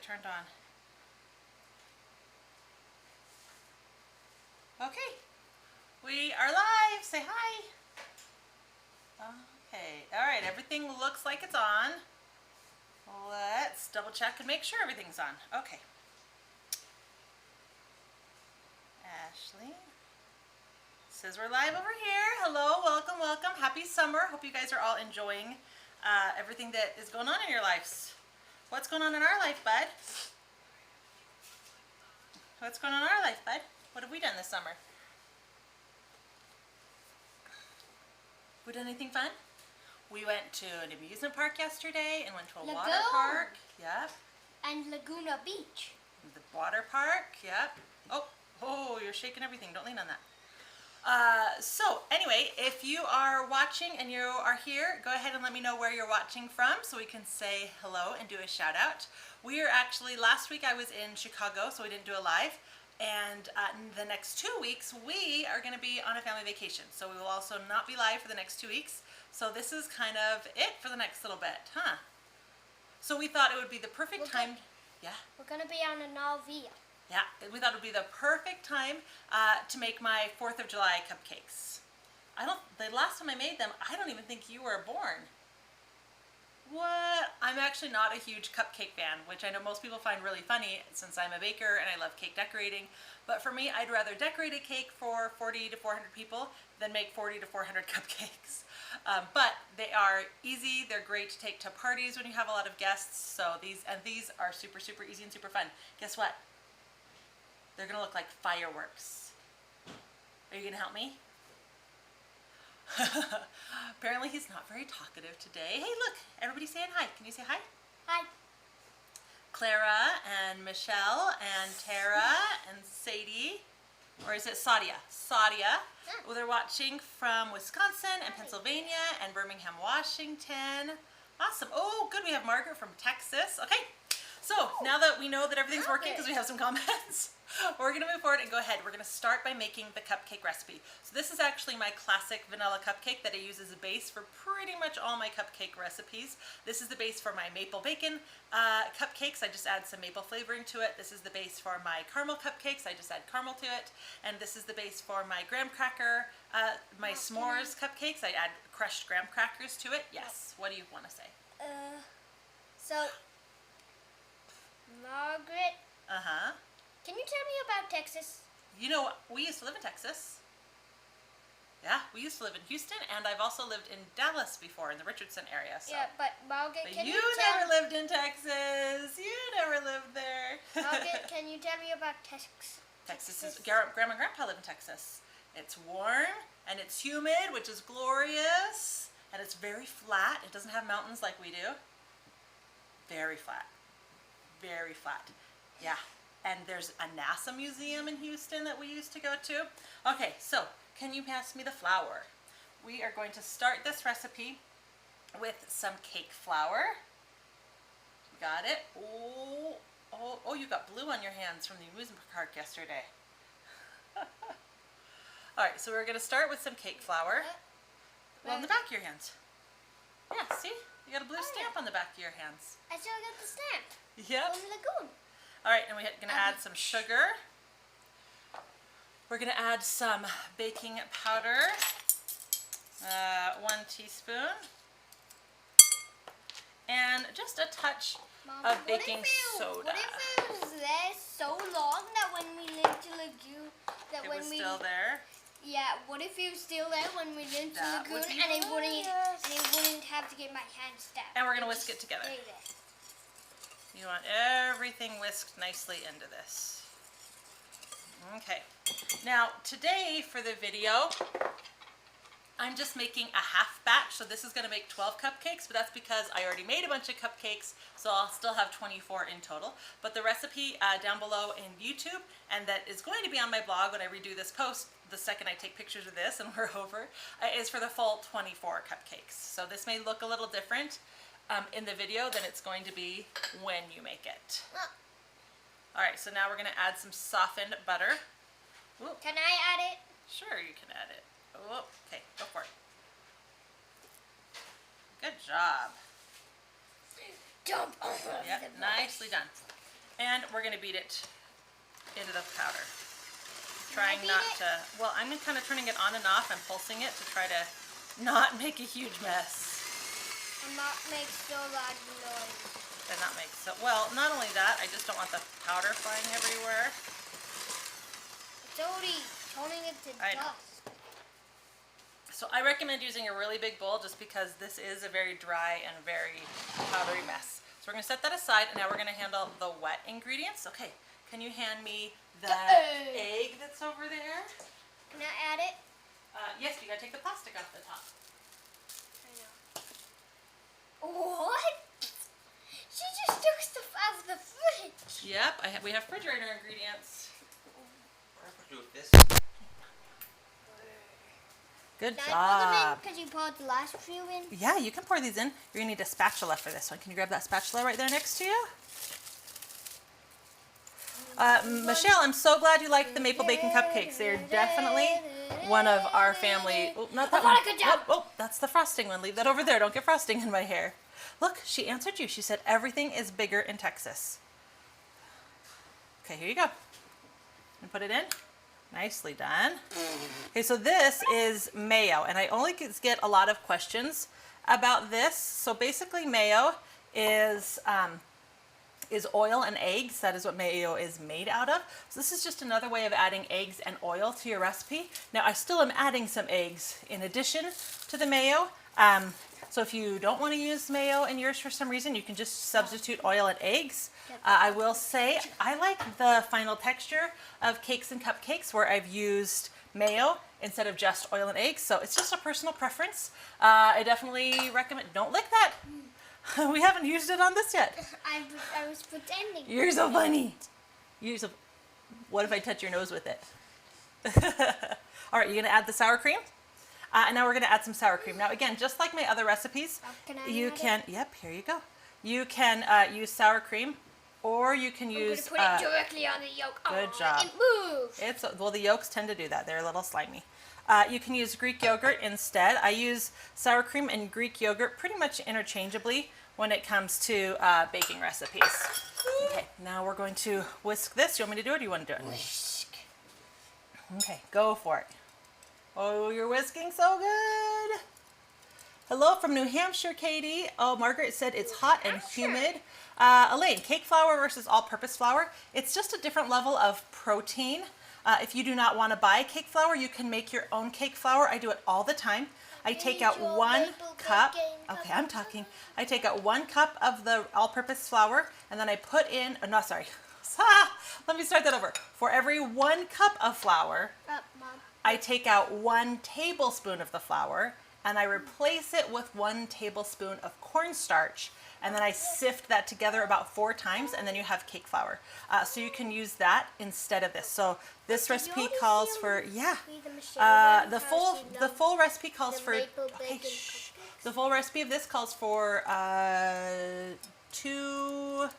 turned on. Okay, we are live. Say hi. Okay, all right, everything looks like it's on. Let's double check and make sure everything's on. Okay. Ashlee says we're live over here. Hello, welcome, welcome. Happy summer. Hope you guys are all enjoying everything that is going on in your lives. What's going on in our life, bud? What's going on in our life, bud? What have we done this summer? We done anything fun? We went to an amusement park yesterday and went to a water park. Yep. And Laguna Beach. The water park. Yep. Oh, you're shaking everything. Don't lean on that. So anyway, if you are watching and you are here, go ahead and let me know where you're watching from so we can say hello and do a shout out. We are actually, last week I was in Chicago, so we didn't do a live. And the next 2 weeks, we are going to be on a family vacation. So we will also not be live for the next 2 weeks. So this is kind of it for the next little bit, huh? So we thought it would be the perfect time. Yeah? We're going to be on an RV. Yeah, we thought it would be the perfect time to make my 4th of July cupcakes. The last time I made them, I don't even think you were born. What? I'm actually not a huge cupcake fan, which I know most people find really funny since I'm a baker and I love cake decorating. But for me, I'd rather decorate a cake for 40 to 400 people than make 40 to 400 cupcakes. But they are easy. They're great to take to parties when you have a lot of guests. So these are super, super easy and super fun. Guess what? They're gonna look like fireworks. Are you gonna help me? Apparently he's not very talkative today. Hey, look, everybody's saying hi. Can you say hi? Hi. Clara and Michelle and Tara and Sadie, or is it Sadia? Sadia. Well, they're watching from Wisconsin and Pennsylvania and Birmingham, Washington. Awesome. Oh, good. We have Margaret from Texas. Okay. So now that we know that everything's working because we have some comments, we're going to move forward and go ahead. We're going to start by making the cupcake recipe. So this is actually my classic vanilla cupcake that I use as a base for pretty much all my cupcake recipes. This is the base for my maple bacon cupcakes. I just add some maple flavoring to it. This is the base for my caramel cupcakes. I just add caramel to it. And this is the base for my graham cracker, my s'mores cupcakes. I add crushed graham crackers to it. Yes. What do you want to say? So, Margaret. Uh-huh. Can you tell me about Texas? You know, we used to live in Texas. Yeah, we used to live in Houston, and I've also lived in Dallas before, in the Richardson area. So. Yeah, but Margaret, can you never lived in Texas. You never lived there. Margaret, can you tell me about Texas? Texas is, Grandma and Grandpa live in Texas. It's warm, and it's humid, which is glorious, and it's very flat. It doesn't have mountains like we do. Very flat. Very flat. Yeah. And there's a NASA museum in Houston that we used to go to. Okay, so can you pass me the flour? We are going to start this recipe with some cake flour. Got it? Oh, you got blue on your hands from the amusement park yesterday. All right, so we're going to start with some cake flour. Well, on the back of your hands. Yeah, see? You got a blue stamp on the back of your hands. I still got the stamp. Yep. From Lagoon. All right, and we're going to add some sugar. We're going to add some baking powder, 1 teaspoon, and just a touch of baking soda. What if it was there so long that when we lived to Lagoon, it was still there? Yeah, what if it was still there when we lived to Lagoon and it wouldn't have to get my hand stabbed? And we're going to whisk it together. You want everything whisked nicely into this. Okay. Now, today for the video, I'm just making a half batch. So this is going to make 12 cupcakes, but that's because I already made a bunch of cupcakes, so I'll still have 24 in total. But the recipe down below in YouTube, and that is going to be on my blog when I redo this post, the second I take pictures of this and we're over, is for the full 24 cupcakes. So this may look a little different in the video than it's going to be when you make it. All right, so now we're going to add some softened butter. Ooh. Can I add it? Sure, you can add it. Oh, okay, go for it. Good job. Jump over Yep, the nicely done. And we're going to beat it into the powder. Trying not to, well, I'm kind of turning it on and off and pulsing it to try to not make a huge mess. And not make so loud noise. And not make so, well, not only that, I just don't want the powder flying everywhere. It's already turning it to dust. So I recommend using a really big bowl just because this is a very dry and very powdery mess. So we're going to set that aside, and now we're going to handle the wet ingredients. Okay, can you hand me the egg that's over there? Can I add it? Yes, you got to take the plastic off the top. I know. What? She just took stuff out of the fridge. Yep, we have refrigerator ingredients. What do I do with this? Good Can job. I pour them in because you poured the last few in? Yeah, you can pour these in. You're going to need a spatula for this one. Can you grab that spatula right there next to you? Michelle, I'm so glad you like the maple bacon cupcakes. They're definitely one of our family. Oh, not that one. Good job. Oh, that's the frosting one. Leave that over there. Don't get frosting in my hair. Look, she answered you. She said everything is bigger in Texas. Okay, here you go. And put it in. Nicely done. Okay, so this is mayo, and I only get a lot of questions about this. So basically, mayo is oil and eggs. That is what mayo is made out of. So this is just another way of adding eggs and oil to your recipe. Now, I still am adding some eggs in addition to the mayo. So if you don't want to use mayo in yours for some reason, you can just substitute oil and eggs. I will say I like the final texture of cakes and cupcakes where I've used mayo instead of just oil and eggs. So it's just a personal preference. I definitely recommend, don't lick that. We haven't used it on this yet. I was pretending. You're so funny. What if I touch your nose with it? All right, you're going to add the sour cream. And now we're going to add some sour cream. Now, again, just like my other recipes, yep, here you go. You can use sour cream, or you can use... I'm going to put it directly on the yolk. Good job. It moves. Well, the yolks tend to do that. They're a little slimy. You can use Greek yogurt instead. I use sour cream and Greek yogurt pretty much interchangeably when it comes to baking recipes. Okay, now we're going to whisk this. You want me to do it, or do you want to do it? Whisk. Okay, go for it. Oh, you're whisking so good. Hello from New Hampshire, Katie. Oh, Margaret said it's hot and humid. Elaine, cake flour versus all-purpose flour. It's just a different level of protein. If you do not want to buy cake flour, you can make your own cake flour. I do it all the time. I take out 1 cup. Okay, I'm talking. I take out 1 cup of the all-purpose flour, and then I put in, oh, no, sorry. Let me start that over. For every 1 cup of flour, Mom. I take out 1 tablespoon of the flour, and I replace it with 1 tablespoon of cornstarch, and then I sift that together about 4 times, and then you have cake flour. So you can use that instead of this. So this recipe calls for, the full recipe calls for, okay, shh. The full recipe of this calls for 2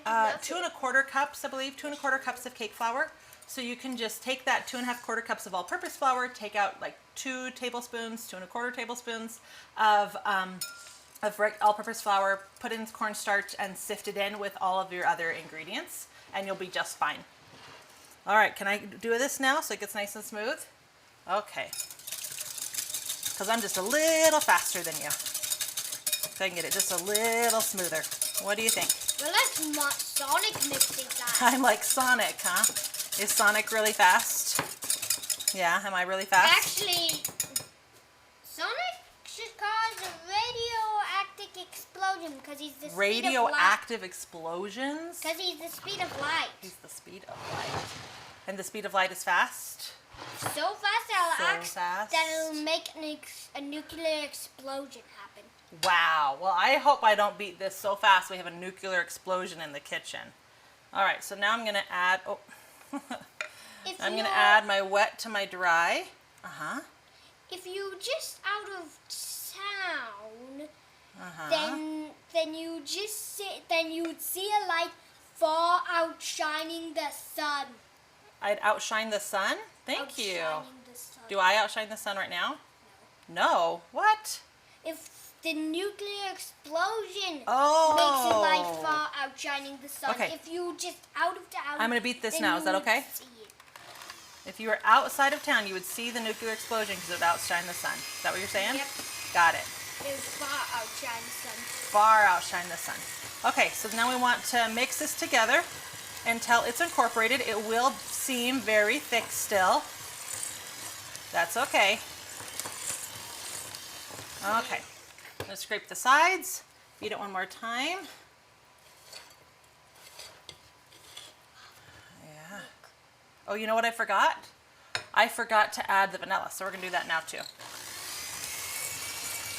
2¼ cups, I believe, 2¼ cups of cake flour. So you can just take that 2¼ cups of all-purpose flour, take out like 2 tablespoons, 2¼ tablespoons of all-purpose flour, put in cornstarch, and sift it in with all of your other ingredients, and you'll be just fine. All right, can I do this now so it gets nice and smooth? Okay. Because I'm just a little faster than you. So I can get it just a little smoother. What do you think? Well, that's not Sonic mixing that. I'm like Sonic, huh? Is Sonic really fast? Yeah, am I really fast? Actually, Sonic should cause a radioactive explosion because he's the speed of light. Radioactive explosions? Because he's the speed of light. He's the speed of light. And the speed of light is fast? So fast that it'll make a nuclear explosion happen. Wow. Well, I hope I don't beat this so fast we have a nuclear explosion in the kitchen. All right, so now I'm going to add... Oh. I'm going to add my wet to my dry. If you just out of town, then you'd see a light far outshining the sun. I'd outshine the sun? Thank you. Outshining the sun. Do I outshine the sun right now? No. What? If the nuclear explosion Oh. makes it by far outshining the sun. Okay. If you just out of town, I'm gonna beat this then now. you Is that would okay? see it. If you were outside of town, you would see the nuclear explosion because it would outshine the sun. Is that what you're saying? Yep. Got it. It would far outshine the sun. Far outshine the sun. Okay, so now we want to mix this together until it's incorporated. It will seem very thick still. That's okay. Okay, let's scrape the sides. Beat it one more time. Yeah. Oh, you know what I forgot? I forgot to add the vanilla, so we're gonna do that now too.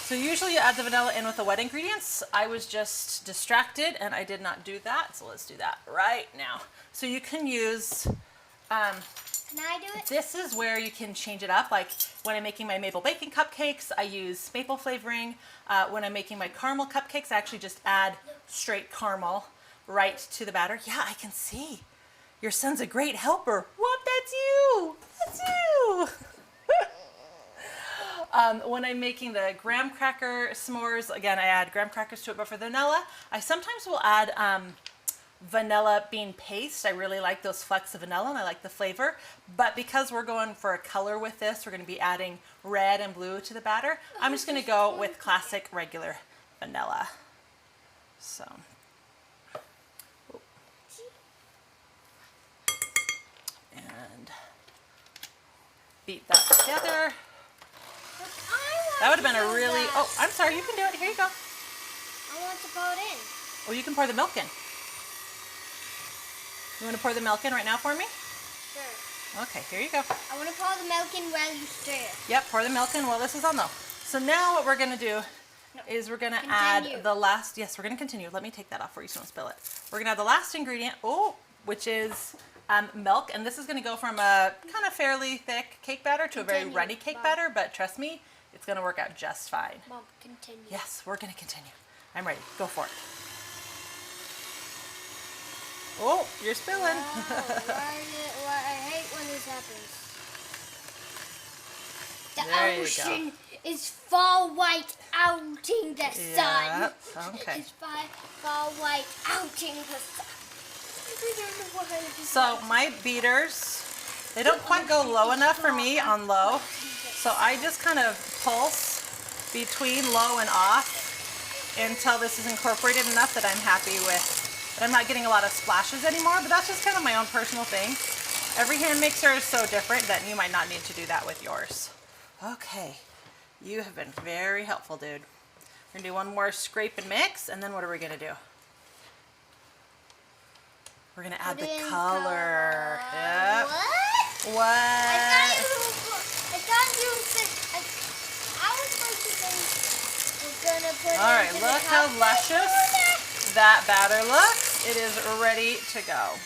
So usually you add the vanilla in with the wet ingredients. I was just distracted and I did not do that, so let's do that right now. So you can use, Can I do it? this is where you can change it up. Like when I'm making my maple bacon cupcakes, I use maple flavoring. When I'm making my caramel cupcakes, I actually just add straight caramel right to the batter. Yeah, I can see. Your son's a great helper. What? That's you. That's you. When I'm making the graham cracker s'mores, again, I add graham crackers to it, but for the vanilla, I sometimes will add vanilla bean paste. I really like those flecks of vanilla and I like the flavor, but because we're going for a color with this, we're going to be adding red and blue to the batter. I'm just going to go with classic regular vanilla. So. And beat that together. That would have been a really, oh, I'm sorry, you can do it. Here you go. I want to pour it in. Oh, you can pour the milk in. You want to pour the milk in right now for me? Sure. Okay, here you go. I want to pour the milk in while you stir. Yep, pour the milk in while this is on though. So now what we're going to do is we're going to add the last, yes, we're going to continue. Let me take that off for you so you don't spill it. We're going to add the last ingredient, which is milk. And this is going to go from a kind of fairly thick cake batter to a very runny cake batter, but trust me, it's going to work out just fine. Mom, continue. Yes, we're going to continue. I'm ready. Go for it. Oh, you're spilling. I hate when this happens. The There you ocean is far white outing the sun. Okay. It's far white outing the sun. I don't know what it is. So my beaters, they don't quite go low enough for me on low. So I just kind of pulse between low and off until this is incorporated enough that I'm happy with. But I'm not getting a lot of splashes anymore, but that's just kind of my own personal thing. Every hand mixer is so different that you might not need to do that with yours. Okay, you have been very helpful, dude. We're gonna do one more scrape and mix, and then what are we gonna do? We're gonna add the color. Yep. What? What? I thought you said, I was supposed to say we're gonna put it All right, into look the how cupcake luscious that batter looks. It is ready to go.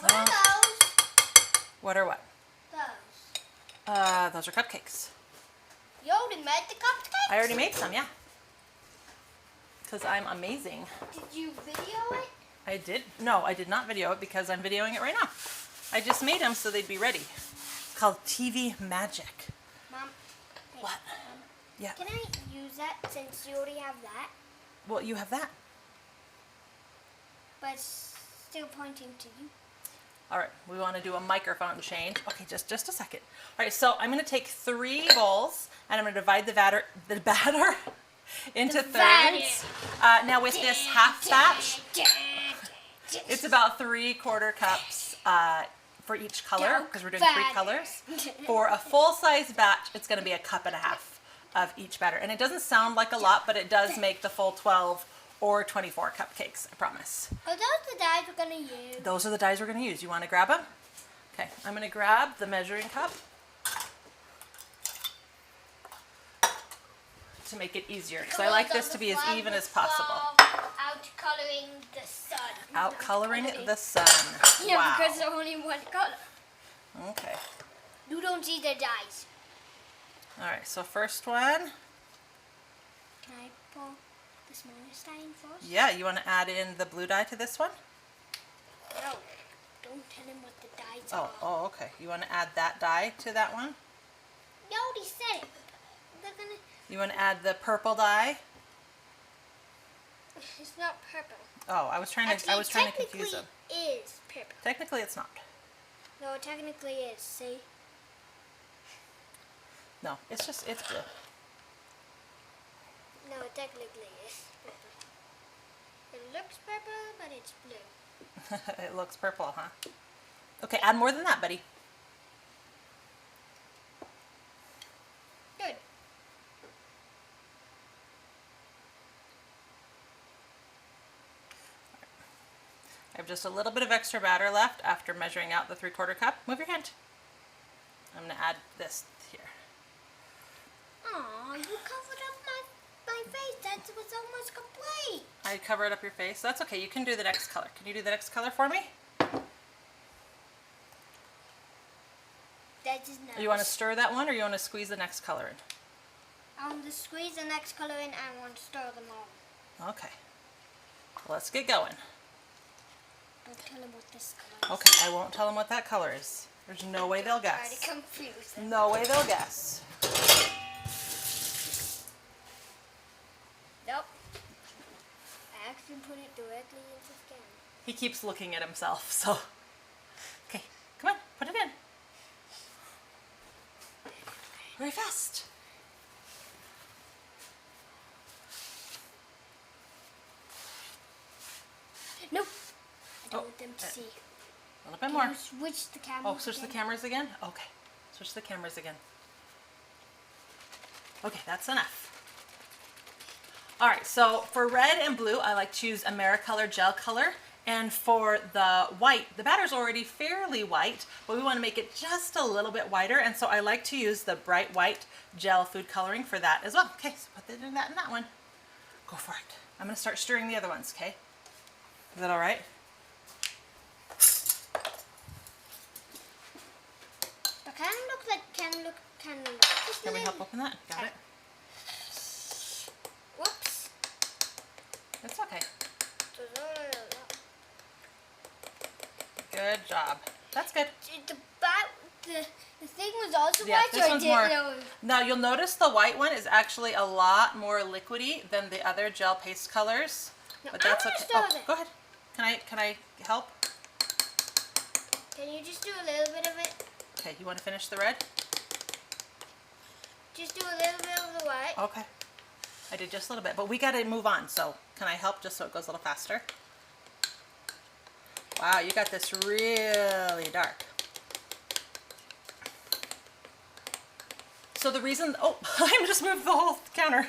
What are those? What are what? Those. Those are cupcakes. You already made the cupcakes? I already made some, yeah. Because I'm amazing. Did you video it? I did. No, I did not video it because I'm videoing it right now. I just made them so they'd be ready. It's called TV Magic. Mom. Hey, What? Mom, Yeah. can I use that since you already have that? Well, you have that. But it's still pointing to you. All right, we want to do a microphone change. Okay, just a second. All right, so I'm going to take 3 bowls and I'm going to divide the batter into thirds. Now with this half batch, it's about 3/4 cups for each color because we're doing 3 colors. For a full-size batch, it's going to be 1.5 cups of each batter. And it doesn't sound like a lot, but it does make the full 12 or 24 cupcakes, I promise. Are those the dyes we're going to use? Those are the dyes we're going to use. You want to grab them? Okay, I'm going to grab the measuring cup to make it easier because I like this to be as even as possible. Out coloring the sun. Out coloring the sun. Yeah, Wow. because there's only one color. Okay. You don't see the dyes. All right, so first one. Can I pour the smallest dye in first? Yeah, you want to add in the blue dye to this one? No. Don't tell him what the dyes Oh, are. okay. You want to add that dye to that one? You already said it. gonna... You want to add the purple dye? It's not purple. Oh, I was trying to confuse them. Technically it is purple. Technically it's not. No, it technically is. See? No, it's blue. No, it technically is purple. It looks purple, but it's blue. It looks purple, huh? Okay, add more than that, buddy. Good. I have just a little bit of extra batter left after measuring out the 3/4 cup. Move your hand. I'm going to add this here. Aw, you covered up my face. That was almost complete. I covered up your face. That's okay. You can do the next color. Can you do the next color for me? That is nice. You want to stir that one or you want to squeeze the next color in? I want to squeeze the next color in and I want to stir them all. Okay. Let's get going. Don't tell them what this color is. Okay, I won't tell them what that color is. There's no way they'll Try guess. to confuse them. No way they'll guess. Nope. I actually put it directly into the can. He keeps looking at himself, so. Okay, come on, put it in. Very fast. Nope. I don't Oh, want them to see. A little bit Can more. you switch the camera? Oh, switch the cameras again? Okay. Switch the cameras again. Okay, that's enough. All right, so for red and blue, I like to use Americolor gel color. And for the white, the batter's already fairly white, but we want to make it just a little bit whiter. And so I like to use the bright white gel food coloring for that as well. Okay, so put that in that one. Go for it. I'm going to start stirring the other ones, okay? Is that all right? But can look. Can we help open that? Got it? Whoops. It's okay. Good job. That's good. The thing was also Yeah, white, this so I one's didn't more. know. Now you'll notice the white one is actually a lot more liquidy than the other gel paste colors. No, But that's I wanna okay. stir Oh, it. go ahead. Can I help? Can you just do a little bit of it? Okay, you want to finish the red? Just do a little bit of the white. Okay. I did just a little bit, but we got to move on. So can I help just so it goes a little faster? Wow, you got this really dark. So the reason, oh, I just moved the whole counter.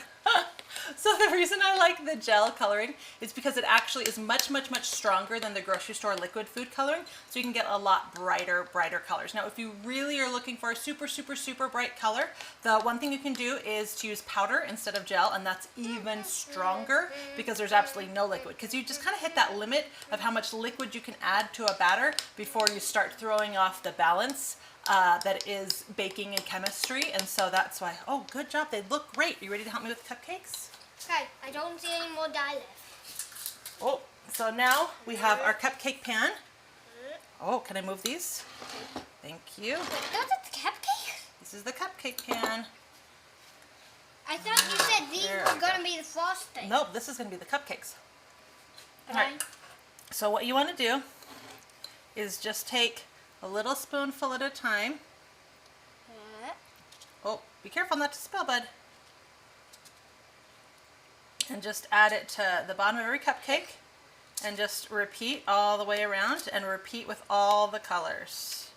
So the reason I like the gel coloring is because it actually is much, much, much stronger than the grocery store liquid food coloring. So you can get a lot brighter colors. Now, if you really are looking for a super, super, super bright color, the one thing you can do is to use powder instead of gel, and that's even stronger because there's absolutely no liquid. Because you just kind of hit that limit of how much liquid you can add to a batter before you start throwing off the balance that is baking and chemistry. And so that's why, oh, good job. They look great. You ready to help me with cupcakes? Okay, I don't see any more dye left. Oh, so now we have our cupcake pan. Oh, can I move these? Thank you. Those are the cupcakes? This is the cupcake pan. I thought you said these There were we going go. to be the frosting. Nope, this is going to be the cupcakes. Okay. All right. So what you want to do is just take a little spoonful at a time. Oh, be careful not to spill, bud. And just add it to the bottom of every cupcake. And just repeat all the way around and repeat with all the colors.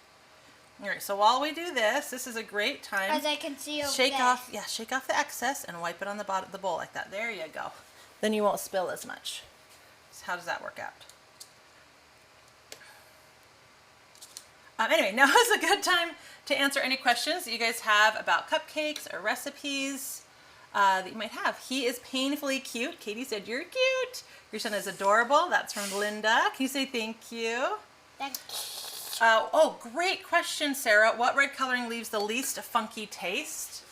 All right, so while we do this, this is a great time. As I can see over Shake there. off the excess and wipe it on the bottom of the bowl like that. There you go. Then you won't spill as much. So how does that work out? Anyway, now is a good time to answer any questions that you guys have about cupcakes or recipes that you might have. He is painfully cute. Katie said, "You're cute." Your son is adorable. That's from Linda. Can you say thank you? Oh, great question, Sarah. What red coloring leaves the least funky taste?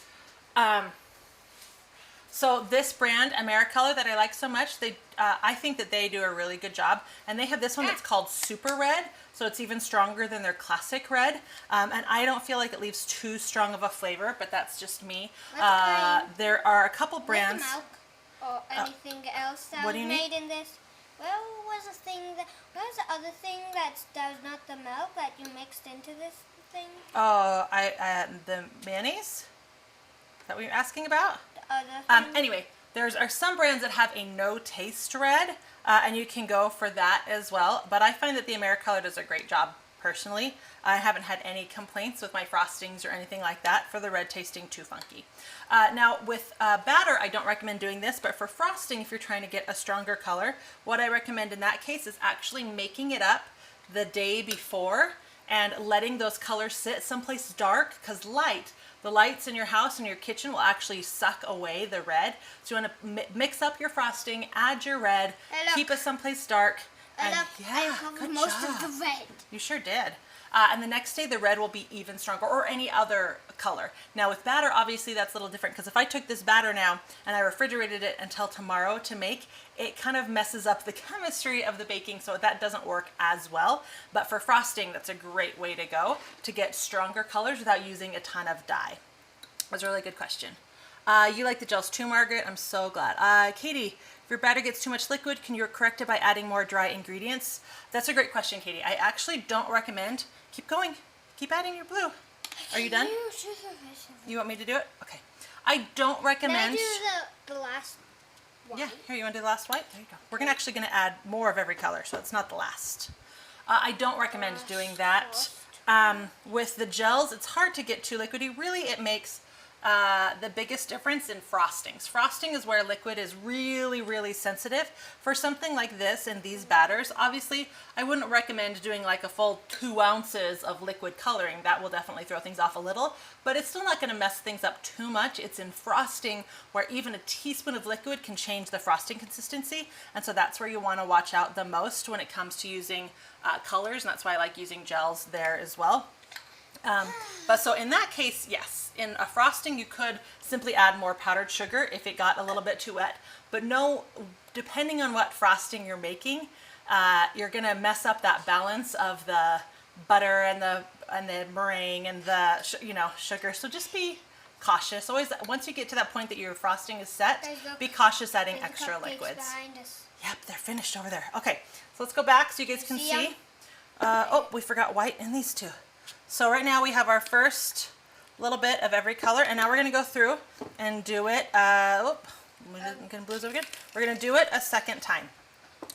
So this brand, Americolor, that I like so much, I think that they do a really good job. And they have this one that's called Super Red, so it's even stronger than their classic red. And I don't feel like it leaves too strong of a flavor, but that's just me. There are a couple brands. Milk or anything else that what was do you made in this? Well, what was the other thing that was not the milk that you mixed into this thing? Oh, the mayonnaise? Is that what you're asking about? The other thing? Anyway, there are some brands that have a no taste red, and you can go for that as well. But I find that the Americolor does a great job personally. I haven't had any complaints with my frostings or anything like that for the red tasting too funky. Now with batter, I don't recommend doing this, but for frosting, if you're trying to get a stronger color, what I recommend in that case is actually making it up the day before and letting those colors sit someplace dark, because the lights in your house and your kitchen will actually suck away the red. So you want to mix up your frosting, add your red, keep it someplace dark. And I covered most of the red. You sure did. And the next day the red will be even stronger, or any other color. Now with batter, obviously that's a little different, because if I took this batter now and I refrigerated it until tomorrow to make, it kind of messes up the chemistry of the baking, so that doesn't work as well. But for frosting, that's a great way to go to get stronger colors without using a ton of dye. That's a really good question. You like the gels too, Margaret? I'm so glad. Katie, if your batter gets too much liquid, can you correct it by adding more dry ingredients? That's a great question, Katie. I actually don't recommend. Keep going. Keep adding your blue. Are you done? You want me to do it? Okay. I don't recommend. Can I do the last one? Yeah, here, you want to do the last white? There you go. We're actually going to add more of every color, so it's not the last. I don't recommend doing that. With the gels, it's hard to get too liquidy. Really, it makes the biggest difference in frostings. Frosting is where liquid is really, really sensitive. For something like this and these batters, obviously, I wouldn't recommend doing like a full 2 ounces of liquid coloring. That will definitely throw things off a little, but it's still not going to mess things up too much. It's in frosting where even a teaspoon of liquid can change the frosting consistency, and so that's where you want to watch out the most when it comes to using colors, and that's why I like using gels there as well. But so in that case, yes, in a frosting you could simply add more powdered sugar if it got a little bit too wet, but no, depending on what frosting you're making, you're gonna mess up that balance of the butter and the meringue and the sugar. So just be cautious. Always, once you get to that point that your frosting is set, be cautious adding extra liquids. Yep, they're finished over there. Okay, so let's go back so you guys can see. Oh, we forgot white in these two. So right now we have our first little bit of every color, and now we're going to go through and do it. I'm going to blue over again. We're going to do it a second time.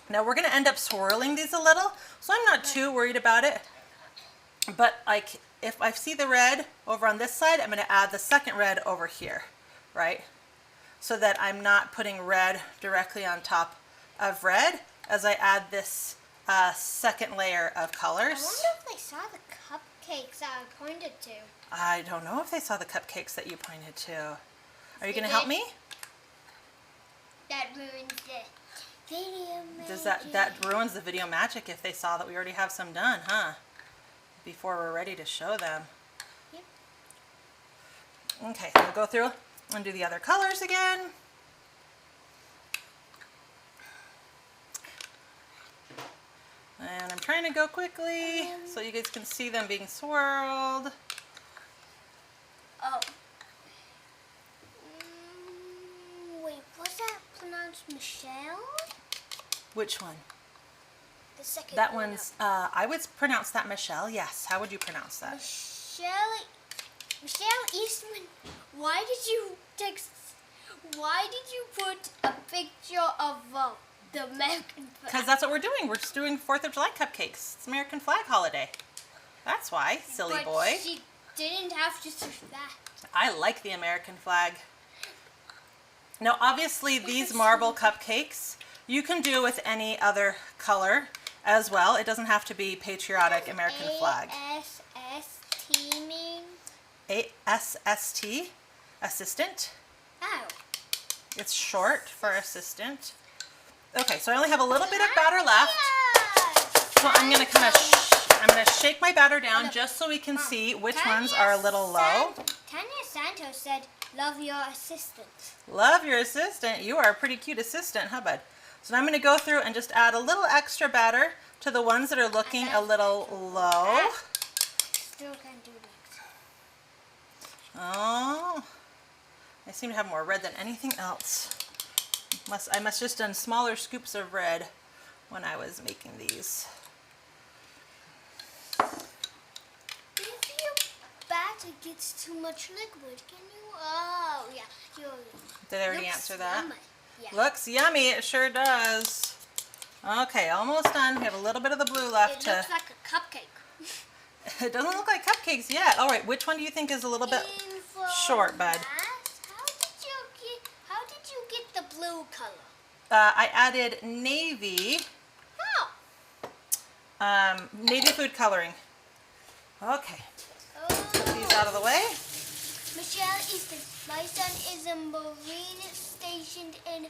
Now we're going to end up swirling these a little, so I'm not too worried about it. But like if I see the red over on this side, I'm going to add the second red over here, right? So that I'm not putting red directly on top of red as I add this second layer of colors. I wonder if they saw the cupcakes that I pointed to. I don't know if they saw the cupcakes that you pointed to. Are you going to help me? That ruins the video magic. Does that ruins the video magic if they saw that we already have some done, huh? Before we're ready to show them. Yep. Okay, so we'll go through and do the other colors again. And I'm trying to go quickly so you guys can see them being swirled. Oh. Wait, was that pronounced Michelle? Which one? The second That one one's, up. I would pronounce that Michelle, yes. How would you pronounce that? Michelle Eastman, why did you put a picture of the American flag? Because that's what we're doing. We're just doing 4th of July cupcakes. It's American flag holiday. That's why, silly But boy. she didn't have to do that. I like the American flag. Now, obviously, these marble cupcakes, you can do with any other color as well. It doesn't have to be patriotic American flag. ASST mean? ASST, assistant. Oh. It's short for assistant. Okay, so I only have a little bit of batter left. So I'm gonna I'm gonna shake my batter down just so we can see which ones are a little low. Tanya Santos said Love your assistant. Love your assistant. You are a pretty cute assistant, huh, bud? So now I'm going to go through and just add a little extra batter to the ones that are looking a little low. Still can't do that. Oh, I seem to have more red than anything else. I must just done smaller scoops of red when I was making these. If your batter gets too much liquid, can you? Oh, yeah. Did I already answer that? Yummy. Yeah. Looks yummy, it sure does. Okay, almost done. We have a little bit of the blue left. It looks like a cupcake. It doesn't look like cupcakes yet. All right, which one do you think is a little bit short, bud? How did you get the blue color? I added navy. How? Navy food coloring. Okay, put these out of the way. Michelle Easton, my son is a Marine stationed in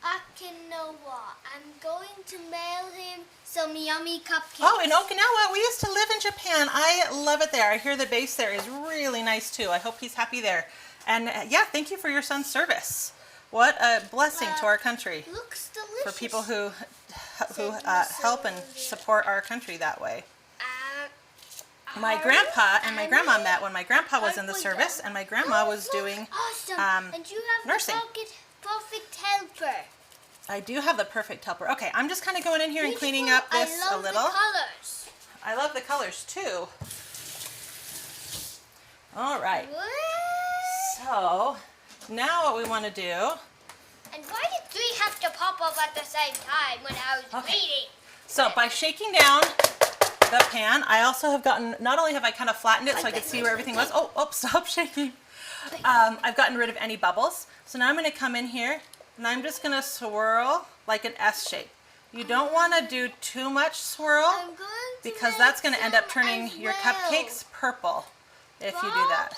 Okinawa. I'm going to mail him some yummy cupcakes. Oh, in Okinawa. We used to live in Japan. I love it there. I hear the base there is really nice too. I hope he's happy there. And yeah, thank you for your son's service. What a blessing to our country. Looks delicious. For people who help and support our country that way. My grandpa and my grandma met when my grandpa was in the service and my grandma was doing awesome. And you have nursing. the perfect helper. I do have the perfect helper. Okay, I'm just kind of going in here and cleaning up this a little. I love the colors. I love the colors too. All right. What? So now what we want to do. And why did 3 have to pop up at the same time when I was reading? So by shaking down the pan, I also have gotten, not only have I kind of flattened it so I could see where everything was. Oh, stop shaking. I've gotten rid of any bubbles. So now I'm going to come in here and I'm just going to swirl like an S shape. You don't want to do too much swirl because that's going to end up turning your cupcakes purple if you do that.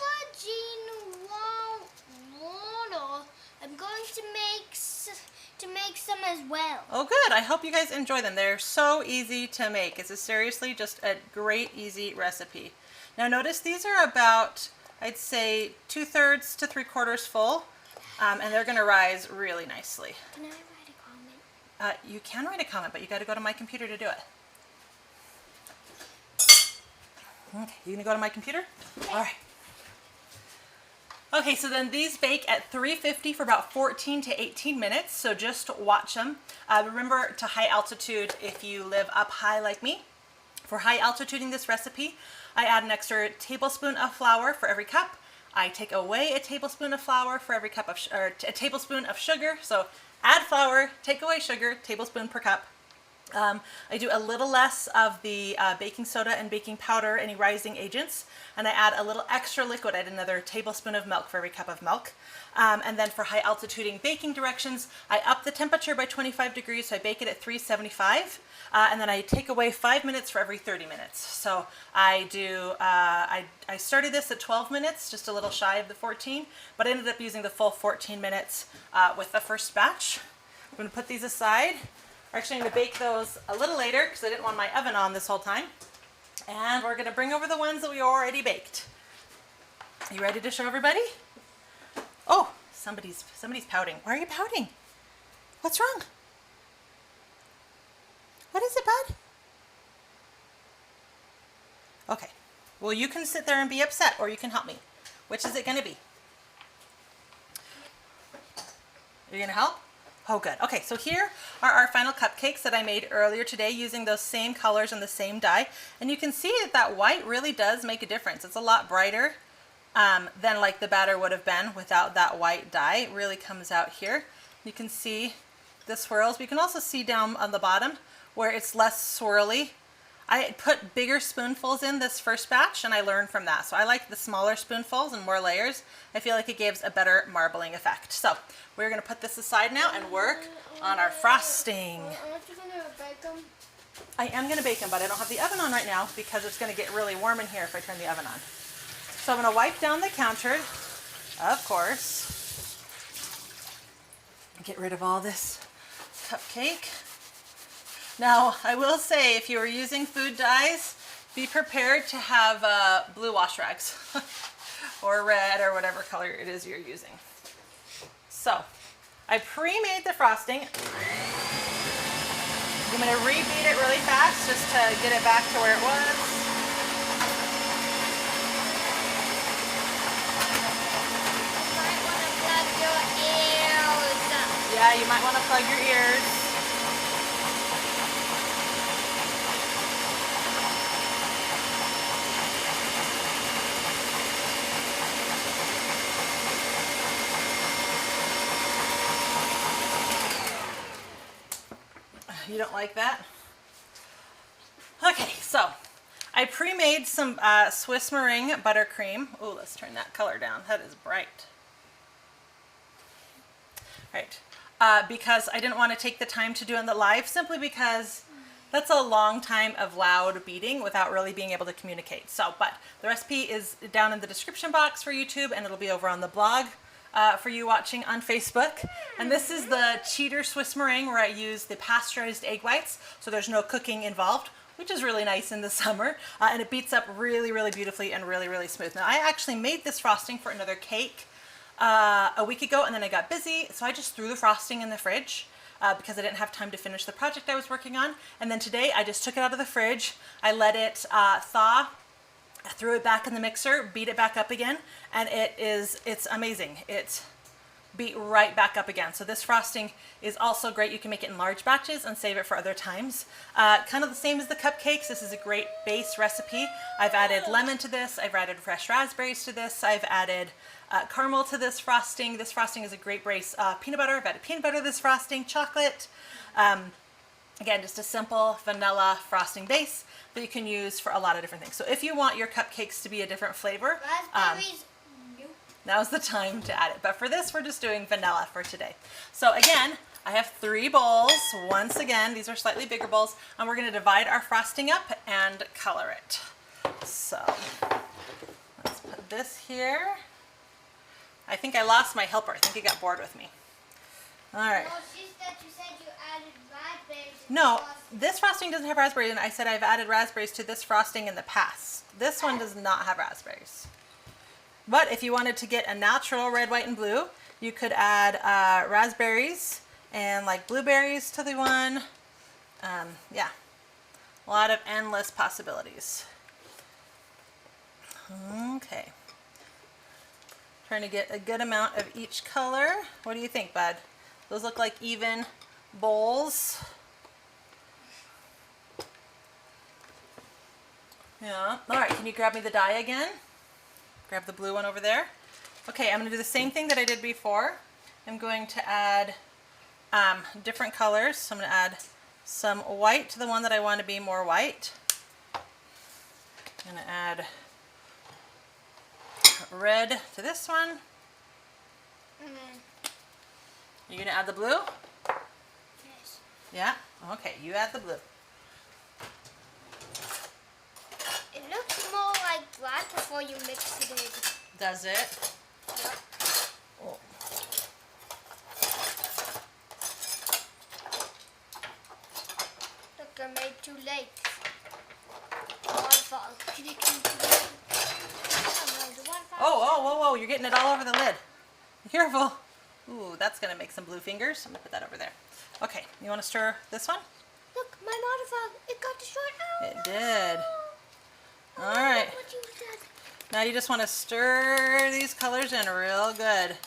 I'm going to make some as well. Oh good, I hope you guys enjoy them. They're so easy to make. It's seriously just a great easy recipe. Now notice these are about, I'd say 2/3 to 3/4 full, and they're gonna rise really nicely. Can I write a comment? You can write a comment, but you gotta go to my computer to do it. Okay, you gonna go to my computer? All right. Okay, so then these bake at 350 for about 14 to 18 minutes, so just watch them. Remember to high altitude if you live up high like me. For high altituding this recipe, I add an extra tablespoon of flour for every cup. I take away a tablespoon of flour for every cup of, or a tablespoon of sugar. So add flour, take away sugar, tablespoon per cup. I do a little less of the baking soda and baking powder, any rising agents, and I add a little extra liquid. I add another tablespoon of milk for every cup of milk. And then for high altituding baking directions, I up the temperature by 25 degrees, so I bake it at 375, and then I take away 5 minutes for every 30 minutes. So I do, I started this at 12 minutes, just a little shy of the 14, but I ended up using the full 14 minutes with the first batch. I'm going to put these aside. Actually, I'm going to bake those a little later because I didn't want my oven on this whole time. And we're going to bring over the ones that we already baked. Are you ready to show everybody? Oh, somebody's pouting. Why are you pouting? What's wrong? What is it, bud? Okay. Well, you can sit there and be upset, or you can help me. Which is it going to be? You're going to help? Oh, good. Okay, so here are our final cupcakes that I made earlier today using those same colors and the same dye. And you can see that that white really does make a difference. It's a lot brighter than like the batter would have been without that white dye. It really comes out here. You can see the swirls. But you can also see down on the bottom where it's less swirly. I put bigger spoonfuls in this first batch and I learned from that. So I like the smaller spoonfuls and more layers. I feel like it gives a better marbling effect. So we're going to put this aside now and work on our frosting. Aren't you going to bake them? I am going to bake them, but I don't have the oven on right now because it's going to get really warm in here if I turn the oven on. So I'm going to wipe down the counter, of course. Get rid of all this cupcake. Now, I will say, if you are using food dyes, be prepared to have blue wash rags. or red or whatever color it is you're using. So I pre-made the frosting. I'm going to rebeat it really fast just to get it back to where it was. Yeah, you might want to plug your ears. You don't like that? Okay, so I pre-made some Swiss meringue buttercream. Oh, let's turn that color down. That is bright. Right. Because I didn't want to take the time to do it in the live, simply because that's a long time of loud beating without really being able to communicate. So, but the recipe is down in the description box for YouTube, and it'll be over on the blog for you watching on Facebook. And this is the cheater Swiss meringue, where I use the pasteurized egg whites, so there's no cooking involved, which is really nice in the summer. And it beats up really, really beautifully and really, really smooth. Now, I actually made this frosting for another cake a week ago, and then I got busy, so I just threw the frosting in the fridge because I didn't have time to finish the project I was working on. And then today I just took it out of the fridge, I let it thaw, I threw it back in the mixer, beat it back up again, and it's amazing. It's beat right back up again. So this frosting is also great. You can make it in large batches and save it for other times. Kind of the same as the cupcakes. This is a great base recipe. I've added lemon to this. I've added fresh raspberries to this. I've added caramel to this frosting. This frosting is a great base. Peanut butter. I've added peanut butter to this frosting. Chocolate. Again, just a simple vanilla frosting base that you can use for a lot of different things. So if you want your cupcakes to be a different flavor, Raspberries. now's the time to add it. But for this, we're just doing vanilla for today. So again, I have 3 bowls. Once again, these are slightly bigger bowls, and we're going to divide our frosting up and color it. So let's put this here. I think I lost my helper. I think he got bored with me. All right. No, she said you said you added raspberries. No, this frosting doesn't have raspberries, and I said I've added raspberries to this frosting in the past. This one does not have raspberries. But if you wanted to get a natural red, white, and blue, you could add raspberries and like blueberries to the one. Yeah, a lot of endless possibilities. Okay. Trying to get a good amount of each color. What do you think, bud? Those look like even bowls. Yeah. All right, can you grab me the die again? Grab the blue one over there. Okay, I'm going to do the same thing that I did before. I'm going to add different colors. So I'm going to add some white to the one that I want to be more white. I'm going to add red to this one. You're going to add the blue? Yes. Yeah? Okay, you add the blue. It looks more like black before you mix it in. Does it? Yep. Oh. Look, I made 2 lakes. Waterfall. Connecting to the Oh, whoa, whoa, you're getting it all over the lid. Be careful. Ooh, that's going to make some blue fingers. I'm going to put that over there. Okay, you want to stir this one? Look, my waterfall, it got destroyed. Oh, It no. did. Oh, All right. look what you did. Now you just want to stir these colors in real good.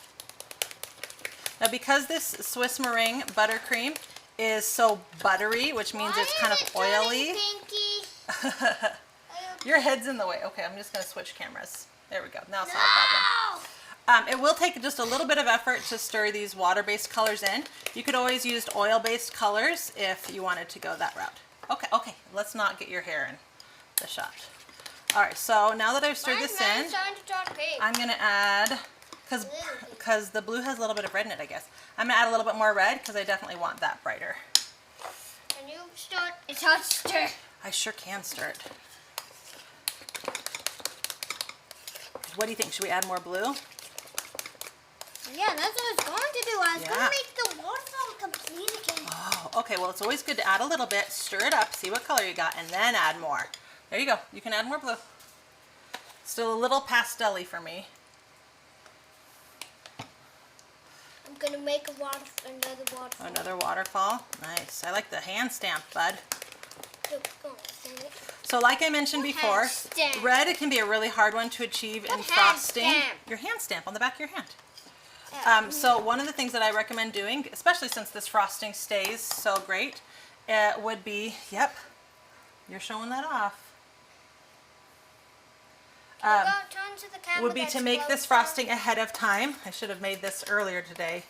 Now because this Swiss meringue buttercream is so buttery, which means Why it's kind is of it turning oily. pinky? Your head's in the way. Okay, I'm just going to switch cameras. There we go. Now it's not a No! problem. It will take just a little bit of effort to stir these water-based colors in. You could always use oil-based colors if you wanted to go that route. Okay, let's not get your hair in the shot. All right, so now that I've stirred this in, I'm going to add, because the blue has a little bit of red in it, I guess. I'm going to add a little bit more red because I definitely want that brighter. Can you start? It's hard to stir. I sure can stir it. What do you think? Should we add more blue? Yeah, that's what I was going to do. I was going Yeah. to make the waterfall complete again. Oh, okay. Well, it's always good to add a little bit, stir it up, see what color you got, and then add more. There you go. You can add more blue. Still a little pastel-y for me. I'm gonna make another waterfall. Another waterfall. Nice. I like the hand stamp, bud. Look, oh, dang it. So like I mentioned What before, hand stamp? red it can be a really hard one to achieve in What hand frosting. stamp? Your hand stamp on the back of your hand. Yeah. So one of the things that I recommend doing, especially since this frosting stays so great, would be, yep, you're showing that off. Turn to the camera Would be to that's make this closer. frosting ahead of time. I should have made this earlier today.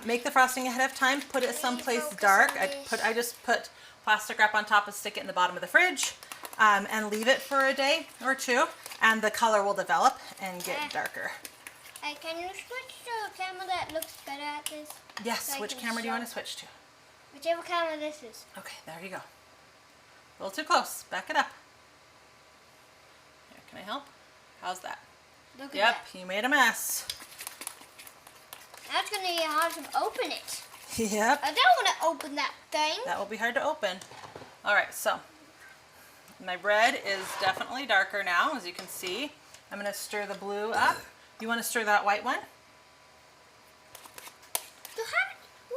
Make the frosting ahead of time. Put it someplace focus dark. on this. I just put plastic wrap on top and stick it in the bottom of the fridge, and leave it for a day or two, and the color will develop and get darker. Hey, can you switch to a camera that looks better at this? Yes. So I Which can camera do you show- want to switch to? Whichever camera this is. Okay, there you go. A little too close. Back it up. Here, can I help? How's that? Look at Yep, that. you made a mess. Now it's gonna be hard to open it. Yep. I don't want to open that thing. That will be hard to open. All right, so my red is definitely darker now, as you can see. I'm going to stir the blue up. You want to stir that white one? You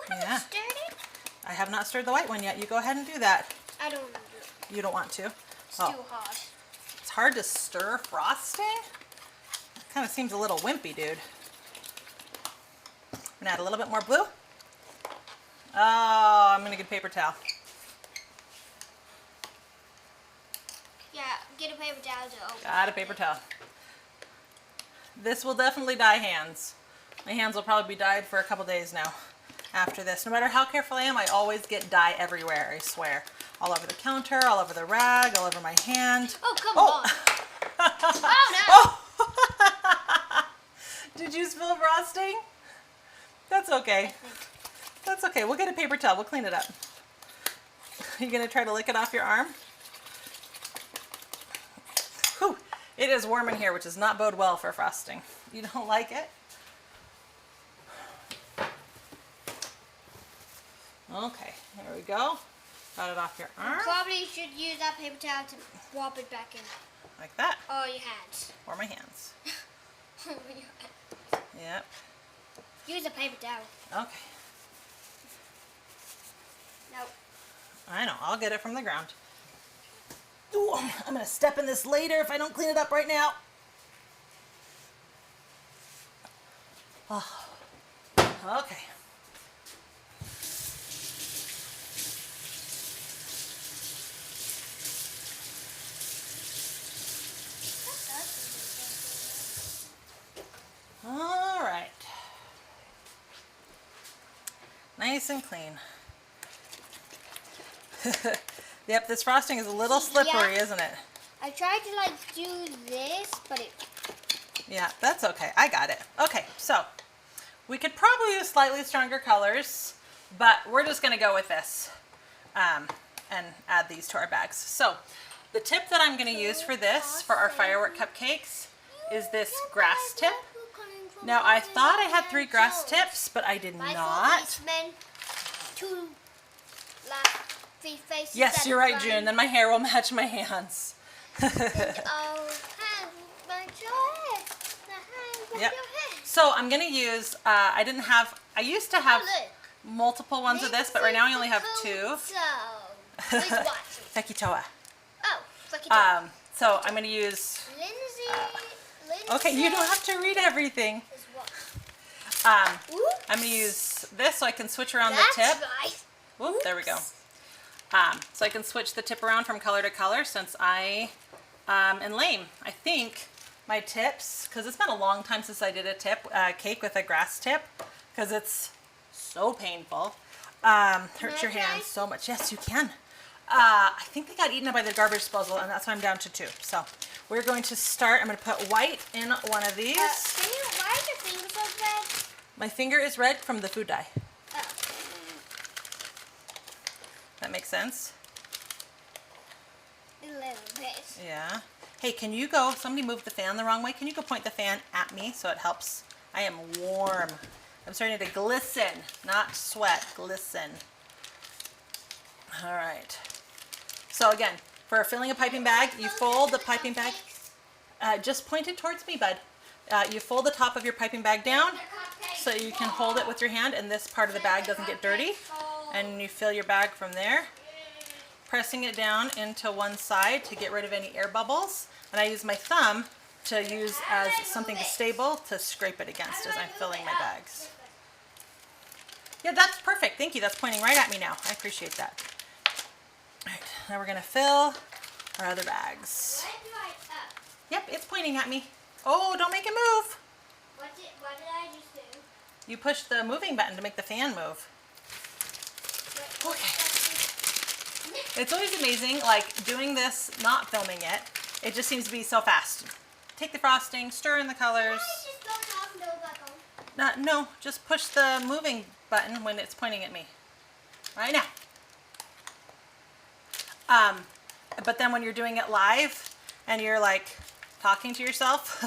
haven't Yeah. stirred it? I have not stirred the white one yet. You go ahead and do that. I don't want to do it. You don't want to? It's Oh. too hard. It's hard to stir frosting? Kind of seems a little wimpy, dude. I'm going to add a little bit more blue. Oh, I'm going to get a paper towel. Yeah, get a paper towel to open. Got a paper towel. This will definitely dye hands. My hands will probably be dyed for a couple days now after this. No matter how careful I am, I always get dye everywhere, I swear. All over the counter, all over the rag, all over my hand. Oh, come on. Oh no! Did you spill frosting? That's okay. That's okay. We'll get a paper towel. We'll clean it up. You gonna try to lick it off your arm? Whew. It is warm in here, which does not bode well for frosting. You don't like it? Okay, there we go. Got it off your arm. Probably should use that paper towel to swap it back in. Like that. Oh, your hands. Or my hands. Yep. Use a paper towel. Okay. No. I know. I'll get it from the ground. Ooh, I'm going to step in this later if I don't clean it up right now. Oh. Okay. All right. Nice and clean. Yep, this frosting is a little slippery, Yeah. isn't it? I tried to like do this, but it. Yeah, that's okay. I got it. Okay, so we could probably use slightly stronger colors, but we're just going to go with this and add these to our bags. So the tip that I'm going to use for this, for our firework cupcakes, is this grass tip. Now, I thought I had 3 grass tips, but I did My not. policeman, 2 three faces. Yes, you're right, June. Then my hair will match my hands. Oh, hands match your hair. The hands match Yep. your hair. So I'm going to use, I used to have multiple ones of this, but right now I only have 2. Who's watching? Fekitoa. Oh, Fekitoa. So I'm going to use, Lindsay. okay, you don't have to read everything. Is what? I'm going to use this so I can switch around the tip. That's right. Whoop, there we go. So I can switch the tip around from color to color since I am lame. I think my tips, because it's been a long time since I did a cake with a grass tip, because it's so painful. Hurts your hands so much. Yes, you can. I think they got eaten up by the garbage disposal, and that's why I'm down to 2. So we're going to start. I'm going to put white in one of these. Why is your finger so red? My finger is red from the food dye. Oh. That makes sense? A little bit. Yeah. Hey, can you go, somebody moved the fan the wrong way. Can you go point the fan at me so it helps? I am warm. I'm starting to glisten, not sweat, glisten. All right. So again, for filling a piping bag, you fold the piping bag. Just point it towards me, bud. You fold the top of your piping bag down so you can hold it with your hand and this part of the bag doesn't get dirty. And you fill your bag from there, pressing it down into one side to get rid of any air bubbles. And I use my thumb to use as something stable to scrape it against as I'm filling my bags. Yeah, that's perfect. Thank you. That's pointing right at me now. I appreciate that. All right, now we're going to fill our other bags. Yep, it's pointing at me. Oh, don't make it move. What did I just do? You push the moving button to make the fan move. Okay. It's always amazing, like doing this, not filming it. It just seems to be so fast. Take the frosting, stir in the colors. No, just push the moving button when it's pointing at me. Right now. But then when you're doing it live and you're like talking to yourself,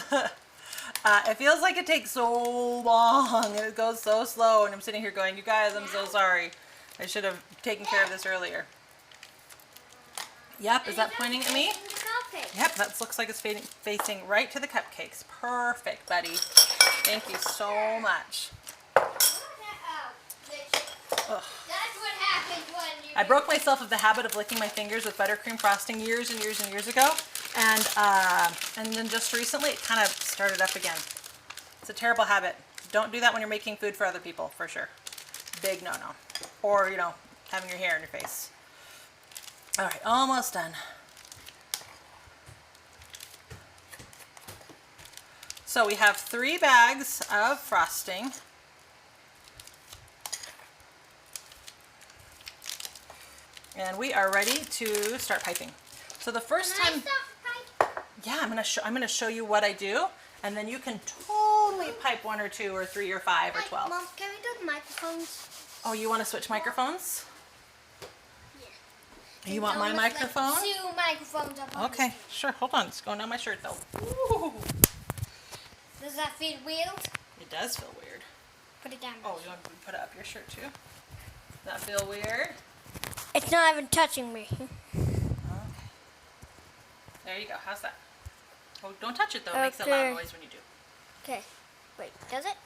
it feels like it takes so long and it goes so slow and I'm sitting here going, you guys, I'm so sorry. I should have taken care of this earlier. Yep, is that pointing at me? Yep, that looks like it's facing right to the cupcakes. Perfect, buddy. Thank you so much. Ugh. That's what happens when you... I broke myself of the habit of licking my fingers with buttercream frosting years and years and years ago. And then just recently it kind of started up again. It's a terrible habit. Don't do that when you're making food for other people, for sure. Big no-no. Or, you know, having your hair in your face. All right, almost done. So we have 3 bags of frosting. And we are ready to start piping. So the first time, yeah, I'm gonna show you what I do, and then you can totally pipe 1 or 2 or 3 or 5 or 12. Mom, can we do the microphones? Oh, you want to switch microphones? Yeah. You want my microphone? Like 2 microphones up on Okay, sure. Hold on, it's going down my shirt though. Ooh. Does that feel weird? It does feel weird. Put it down. Oh, you want to put it up your shirt too? Does that feel weird? It's not even touching me. Okay. There you go. How's that? Oh, don't touch it though. It makes a loud noise when you do. Okay. Wait, does it?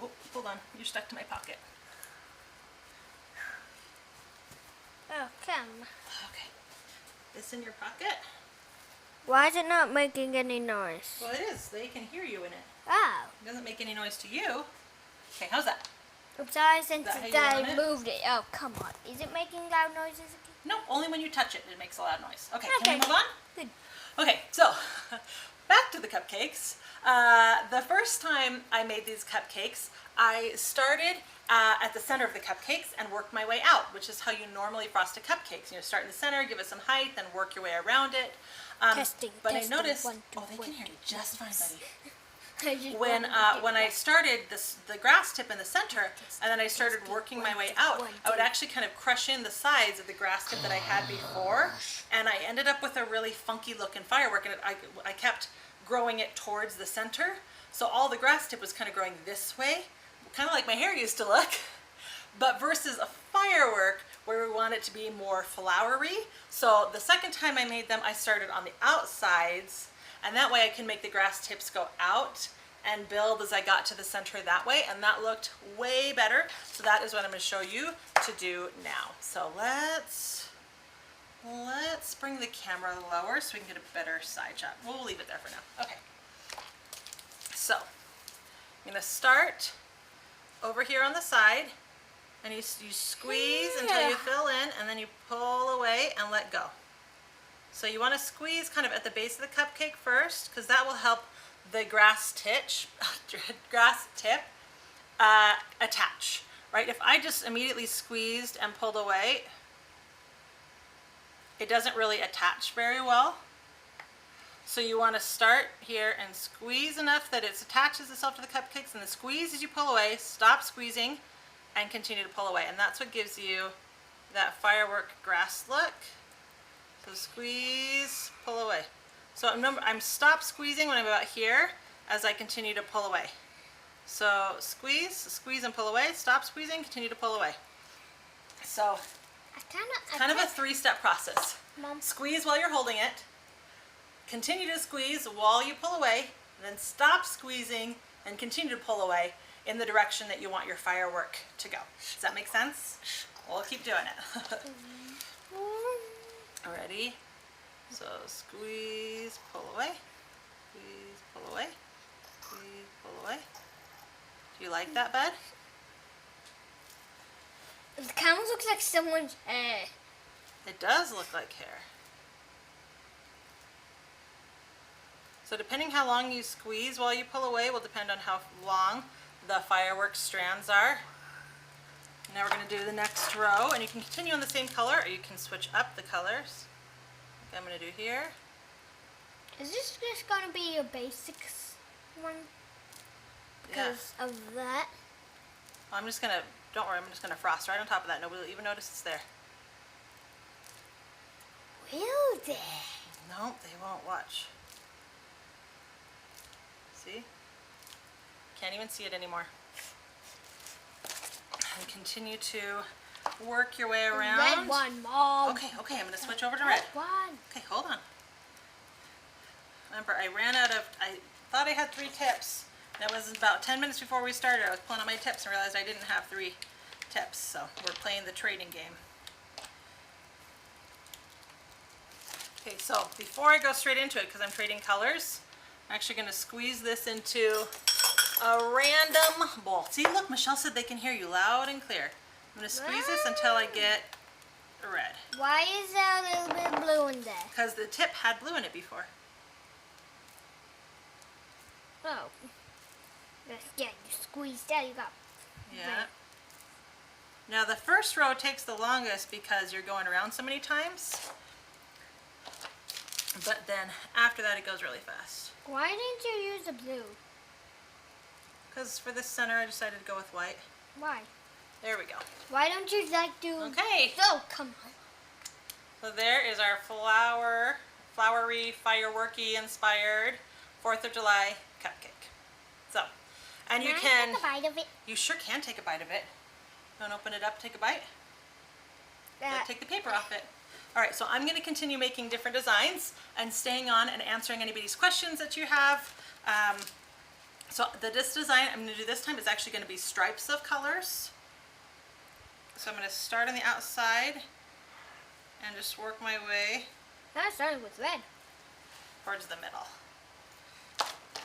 Oh, hold on. You're stuck to my pocket. Oh, come. Okay. This in your pocket? Why is it not making any noise? Well, it is. They can hear you in it. Oh. It doesn't make any noise to you. Okay, how's that? I'm sorry since Is that how you I want it? moved it. Oh, come on. Is it making loud noises again? No, only when you touch it, it makes a loud noise. Okay, Okay. can we move on? Good. Okay, so back to the cupcakes. The first time I made these cupcakes, I started at the center of the cupcakes and worked my way out, which is how you normally frost a cupcake. You know, start in the center, give it some height, then work your way around it. Testing, But testing, I noticed, 1, 2, they 1, can hear me just fine, buddy. When When I started the grass tip in the center, and then I started working my way out, I would actually kind of crush in the sides of the grass tip that I had before, and I ended up with a really funky looking firework, and I kept growing it towards the center, so all the grass tip was kind of growing this way, kind of like my hair used to look, but versus a firework where we want it to be more flowery. So the second time I made them, I started on the outsides, and that way I can make the grass tips go out and build as I got to the center that way, and that looked way better. So that is what I'm going to show you to do now. So let's bring the camera lower so we can get a better side shot. We'll leave it there for now. Okay. So I'm going to start over here on the side, and you squeeze until you fill in, and then you pull away and let go. So you want to squeeze kind of at the base of the cupcake first, because that will help the grass tip attach, right? If I just immediately squeezed and pulled away, it doesn't really attach very well. So you want to start here and squeeze enough that it attaches itself to the cupcakes, and then squeeze as you pull away, stop squeezing, and continue to pull away. And that's what gives you that firework grass look. So squeeze, pull away. So I'm stop squeezing when I'm about here as I continue to pull away. So squeeze, squeeze and pull away, stop squeezing, continue to pull away. So it's kind of a 3-step process. Mom. Squeeze while you're holding it, continue to squeeze while you pull away, and then stop squeezing and continue to pull away in the direction that you want your firework to go. Does that make sense? We'll keep doing it. Ready? So squeeze, pull away, squeeze, pull away, squeeze, pull away. Do you like that, bud? It kind of looks like someone's hair. It does look like hair. So depending how long you squeeze while you pull away will depend on how long the fireworks strands are. Now we're going to do the next row, and you can continue on the same color or you can switch up the colors. Like I'm going to do here. Is this just going to be your basics one? Because of that? I'm just going to, don't worry, I'm just going to frost right on top of that. Nobody will even notice it's there. Will they? No, they won't. Watch. See? Can't even see it anymore. And continue to work your way around. Red one, Mom. Okay, I'm going to switch over to red. One. Okay, hold on. Remember, I ran out of, I thought I had 3 tips. That was about 10 minutes before we started. I was pulling out my tips and realized I didn't have 3 tips. So we're playing the trading game. Okay, so before I go straight into it, because I'm trading colors, I'm actually going to squeeze this into a random bowl. See, look, Michelle said they can hear you loud and clear. I'm going to squeeze this until I get a red. Why is there a little bit of blue in there? Because the tip had blue in it before. Oh. Yeah, you squeeze that, you got Yeah. red. Now the first row takes the longest because you're going around so many times. But then after that it goes really fast. Why didn't you use the blue? Because for this center I decided to go with white. Why? There we go. Why don't you do... Okay. Oh, come on. So there is our flowery, fireworky inspired 4th of July cupcake. So, and you Can I take a bite of it? you sure can take a bite of it. Don't open it up, take a bite. Take the paper off it. All right, so I'm going to continue making different designs and staying on and answering anybody's questions that you have. So this design I'm going to do this time is actually going to be stripes of colors. So I'm going to start on the outside and just work my way I started with red. towards the middle.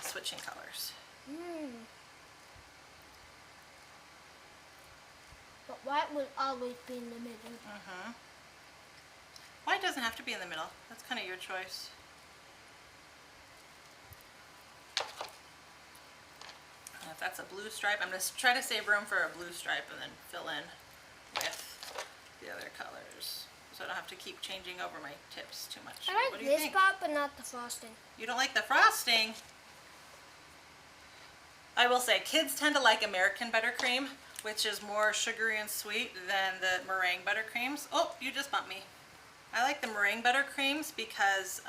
Switching colors. But white will always be in the middle. White doesn't have to be in the middle. That's kind of your choice. And if that's a blue stripe, I'm going to try to save room for a blue stripe and then fill in with the other colors. So I don't have to keep changing over my tips too much. I What like do you this think? part, but not the frosting. You don't like the frosting? I will say, kids tend to like American buttercream, which is more sugary and sweet than the meringue buttercreams. Oh, you just bumped me. I like the meringue buttercreams because...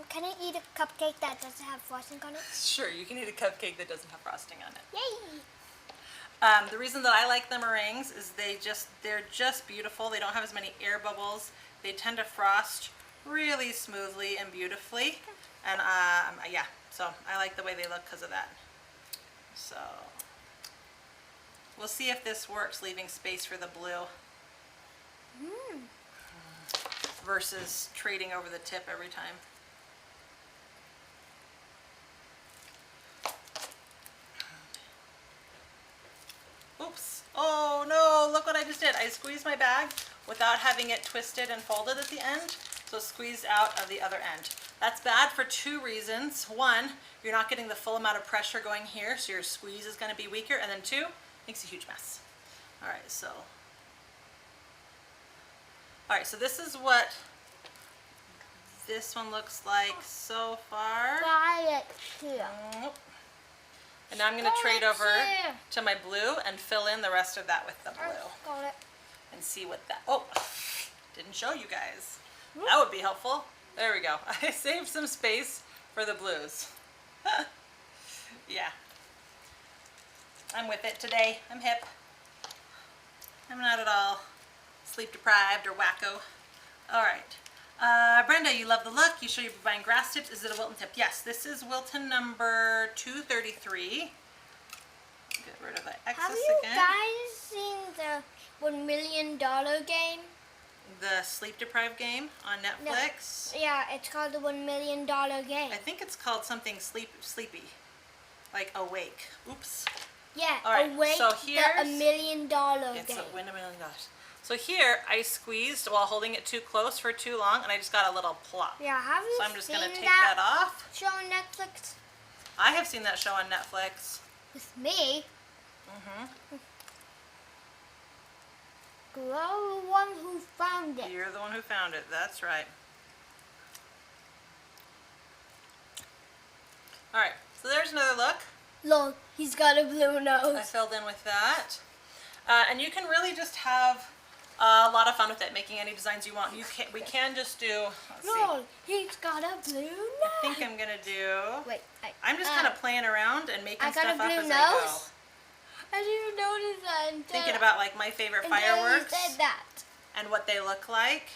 Can I eat a cupcake that doesn't have frosting on it? Sure, you can eat a cupcake that doesn't have frosting on it. Yay! The reason that I like the meringues is they're just beautiful. They don't have as many air bubbles. They tend to frost really smoothly and beautifully. And yeah, so I like the way they look because of that. So we'll see if this works, leaving space for the blue versus trading over the tip every time. Oops. Oh no, look what I just did. I squeezed my bag without having it twisted and folded at the end, so it squeezed out of the other end. That's bad for 2 reasons. 1, you're not getting the full amount of pressure going here, so your squeeze is going to be weaker, and then 2, makes a huge mess. Alright, so this is what this one looks like so far. Try it here. Nope. And now I'm going to trade over to my blue and fill in the rest of that with the blue. Got it. And see what that, oh, didn't show you guys. That would be helpful. There we go. I saved some space for the blues. Yeah. I'm with it today. I'm hip. I'm not at all sleep deprived or wacko. All right. Brenda, you love the look. You sure you're buying grass tips? Is it a Wilton tip? Yes, this is Wilton number 233. Get rid of that excess Have you again. guys seen the $1 Million game? The sleep deprived game on Netflix. Yeah, it's called the $1 Million game. I think it's called something sleepy, like awake. Oops. Yeah, All right, awake so the here's- $1 Million It's game. a win $1 million. So here I squeezed while holding it too close for too long, and I just got a little plop. Yeah, have you So I'm just seen gonna take that off. show on Netflix I have seen that show on Netflix. with me? You're the one who found it. You're the one who found it. That's right. All right. So there's another look. Look, he's got a blue I nose. filled in with that. And you can really just have a lot of fun with it, making any designs you want. We can just do, let's see. Look, he's got a blue nose. I think I'm going to do, Wait, I'm just kind of playing around and making I got stuff a up blue as I nose? go. I didn't notice that until, Thinking about like my favorite until fireworks you said that. and what they look like.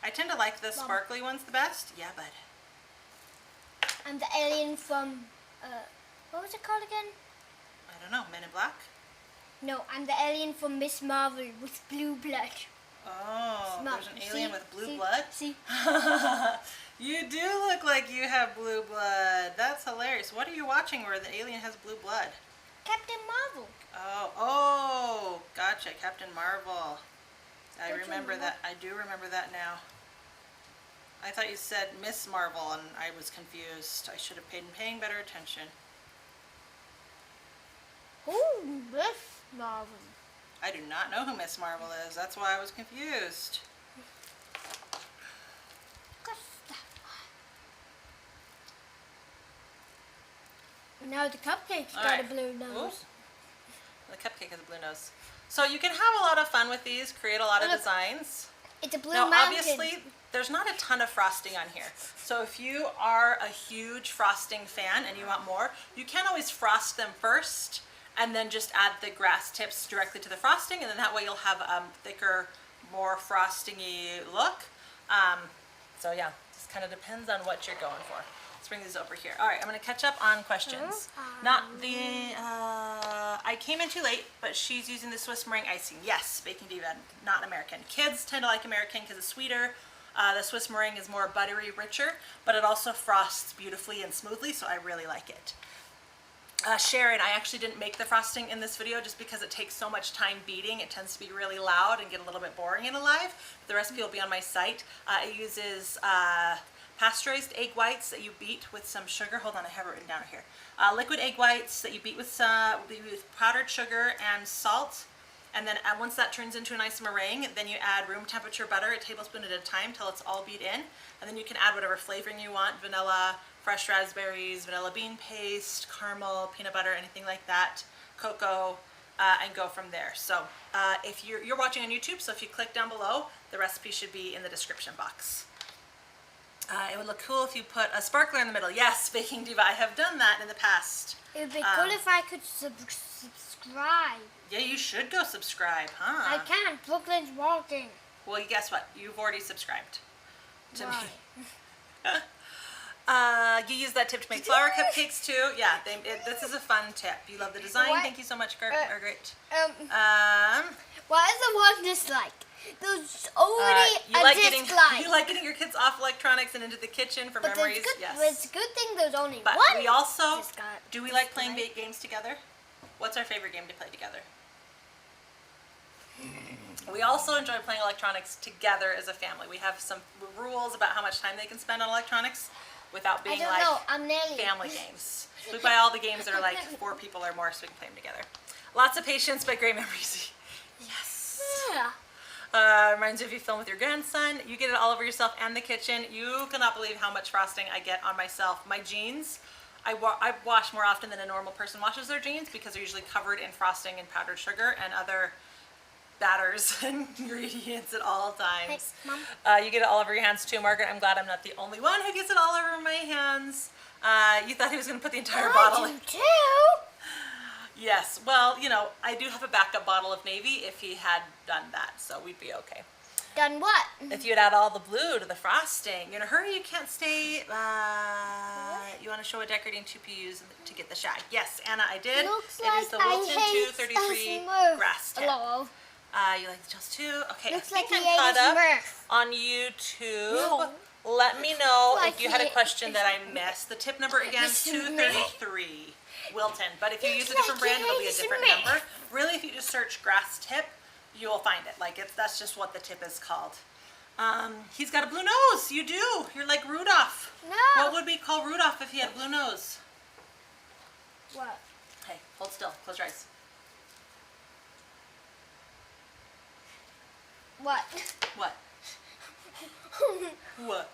I tend to like the sparkly ones the best. Yeah, bud. I'm the alien from, what was it called again? I don't know, Men in Black? No, I'm the alien from Miss Marvel with blue blood. Oh, Smart. there's an alien See? with blue See? blood? See? You do look like you have blue blood. That's hilarious. What are you watching where the alien has blue blood? Captain Marvel. Oh, gotcha, Captain Marvel. I Don't you remember know? that. I do remember that now. I thought you said Miss Marvel and I was confused. I should have been paying better attention. Ooh, Miss Marvel. I do not know who Miss Marvel is. That's why I was confused. What's that? Now the cupcake's All got right. a blue nose. The cupcake has a blue nose. So you can have a lot of fun with these, create a lot of Look. designs. It's a blue Now, mountain. obviously, there's not a ton of frosting on here. So if you are a huge frosting fan and you want more, you can always frost them first and then just add the grass tips directly to the frosting, and then that way you'll have a thicker, more frosting-y look. So yeah, just kind of depends on what you're going for. Let's bring these over here. All right, I'm gonna catch up on questions. Not the, I came in too late, but she's using the Swiss meringue icing. Yes, Baking Diva, not American. Kids tend to like American because it's sweeter. The Swiss meringue is more buttery, richer, but it also frosts beautifully and smoothly, so I really like it. Sharon, I actually didn't make the frosting in this video just because it takes so much time beating. It tends to be really loud and get a little bit boring and alive. The recipe will be on my site. It uses pasteurized egg whites that you beat with some sugar. Hold on, I have it written down here. Liquid egg whites that you beat with powdered sugar and salt. And then once that turns into a nice meringue, then you add room temperature butter, a tablespoon at a time, till it's all beat in. And then you can add whatever flavoring you want, vanilla, fresh raspberries, vanilla bean paste, caramel, peanut butter, anything like that, cocoa, and go from there. So if you're watching on YouTube, so if you click down below, the recipe should be in the description box. It would look cool if you put a sparkler in the middle. Yes, Baking Diva, I have done that in the past. It would be good if I could subscribe. Yeah, you should go subscribe, huh? I can't. Brooklyn's walking. Well, guess what? You've already subscribed to Why? me. You use that tip to make flour cupcakes too. Yeah, this is a fun tip. You love the design. What? Thank you so much, Margaret. What is the one dislike? There's already You a like dislike. you like getting your kids off electronics and into the kitchen for but memories. it's good. Yes. But it's a good thing there's only But one. we also dislike. do we like playing games together? What's our favorite game to play together? We also enjoy playing electronics together as a family. We have some rules about how much time they can spend on electronics without I being don't like know. I'm nearly family games. We buy all the games that are like 4 people or more so we can play them together. Lots of patience, but great memories. Yes. Yeah. Reminds you if you film with your grandson, you get it all over yourself and the kitchen. You cannot believe how much frosting I get on myself. My jeans, I wash more often than a normal person washes their jeans because they're usually covered in frosting and powdered sugar and other batters and ingredients at all times. Hey, Mom. You get it all over your hands too, Margaret. I'm glad I'm not the only one who gets it all over my hands. You thought he was going to put the entire bottle in. I do too. Yes, well, you know, I do have a backup bottle of Navy if he had done that, so we'd be okay. Done what? If you'd add all the blue to the frosting. In a hurry, you can't stay. You want to show what decorating tube you use to get the shag. Yes, Anna, I did. Looks It like is the I Wilton hate 233 Smurf. grass tip. Hello. You like the Just 2? Okay, Looks I think like I'm he ate caught a up Smurf. on YouTube. No. Let me know Like if you had a he- question that I missed. The tip number again, It's a 233 Wilton. But if you use a Looks different like brand, he it'll be a ate a different Smurf. number. Really, if you just search grass tip, you will find it. Like that's just what the tip is called. He's got a blue nose. You do. You're like Rudolph. No. What would we call Rudolph if he had a blue nose? What? Hey, hold still. Close your eyes. What? What? What?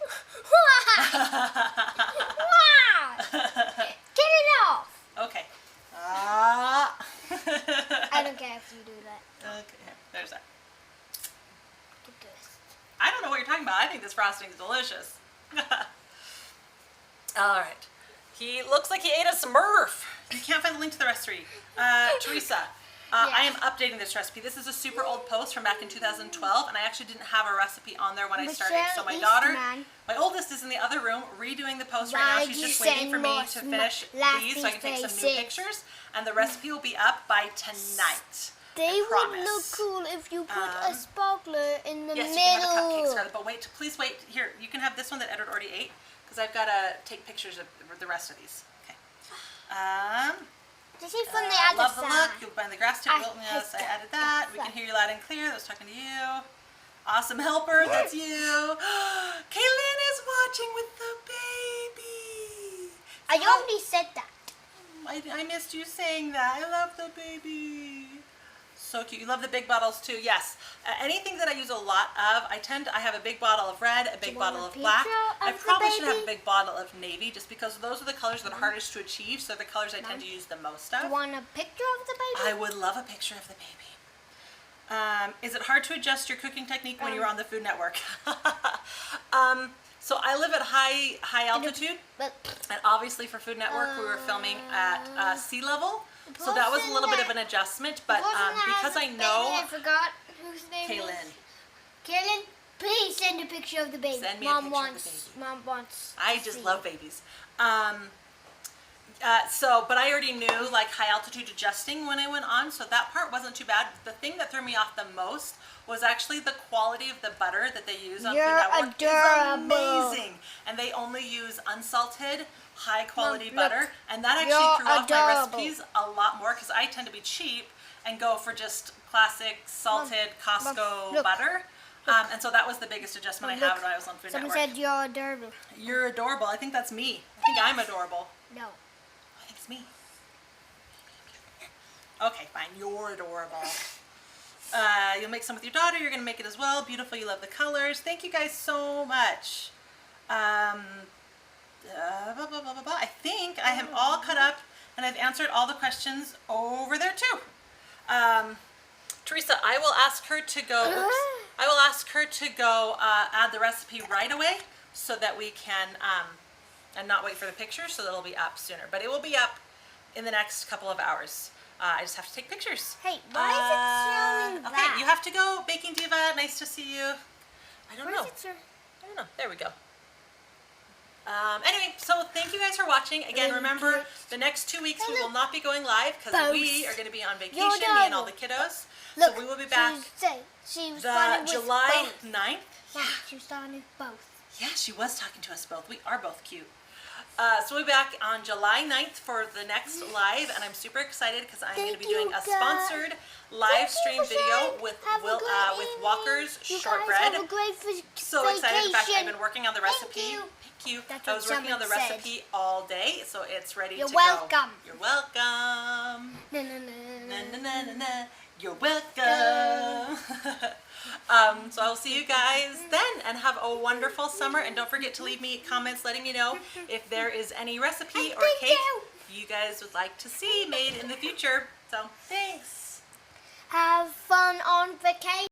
Get it off! Okay. Ah. I don't care if you do that. Okay, here, there's that. Get this. I don't know what you're talking about. I think this frosting is delicious. All right. He looks like he ate a Smurf. You can't find the link to the recipe. Teresa, I am updating this recipe. This is a super old post from back in 2012, and I actually didn't have a recipe on there when I started. So my daughter, my oldest, is in the other room redoing the post right now. She's just waiting for me to finish these so I can take some new pictures, and the recipe will be up by tonight. They would promise. look cool if you put a sparkler in the Yes, middle. you can have a cupcake starter, but wait, please wait. Here, you can have this one that Edward already ate, because I've got to take pictures of the rest of these. Okay. This is from the other Love the side. look. You'll find the grass tip. I Wilton, hate yes, I that. added that. We can hear you loud and clear. That was talking to you. Awesome helper, that's you. Kaylin is watching with the baby. I already said that. I missed you saying that. I love the baby. So cute. You love the big bottles too. Yes. Anything that I use a lot of, I have a big bottle of red, a big bottle of black. I probably should have a big bottle of navy just because those are the colors that are hardest to achieve. So they're the colors I tend to use the most Do you of. want a picture of the baby? I would love a picture of the baby. Is it hard to adjust your cooking technique when you're on the Food Network? So I live at high altitude, and obviously for Food Network we were filming at sea level. So that was a little bit of an adjustment, but because I know I forgot whose name Kaylin. Kaylin, please send a picture of the baby. Send me a picture of the baby. Mom wants. I to just see. love babies. But I already knew like high altitude adjusting when I went on, so that part wasn't too bad. The thing that threw me off the most was actually the quality of the butter that they use on Food Network. Adorable. Is amazing, and they only use unsalted, high quality Mom, butter, look. and that actually You're threw off my adorable. recipes a lot more because I tend to be cheap and go for just classic salted Costco look. butter. And so that was the biggest adjustment I had when I was on Food Someone Network. said you're adorable. You're adorable. I think that's me. I think I'm adorable. No. I think it's me. Okay, fine. You're adorable. You'll make some with your daughter. You're going to make it as well. Beautiful. You love the colors. Thank you guys so much. I think I am all caught up and I've answered all the questions over there too. Teresa, I will ask her to go. I will ask her to go add the recipe right away so that we can and not wait for the picture, so that it'll be up sooner. But it will be up in the next couple of hours. I just have to take pictures. Hey, why is it showing Okay, that? you have to go, Baking Diva. Nice to see you. I don't know. Why is it showing? I don't know. There we go. Anyway, so thank you guys for watching. Again, remember, the next 2 weeks we will not be going live because we are going to be on vacation, me and all the kiddos. Look, so we will be back she was the with July both. 9th. Mom, she was talking with both. Yeah, she was talking to us both. We are both cute. So we'll be back on July 9th for the next live, and I'm super excited because I'm going to be doing a sponsored live stream video with Walker's Shortbread. So excited. In fact, I've been working on the recipe. Thank you. That's I was what working on the someone said. recipe all day, so it's ready You're to welcome. go. You're welcome. No, no, no, Na, na, na, na, na. You're welcome. So I'll see you guys then, and have a wonderful summer. And don't forget to leave me comments letting me know if there is any recipe or cake you guys would like to see made in the future. So thanks. Have fun on vacation.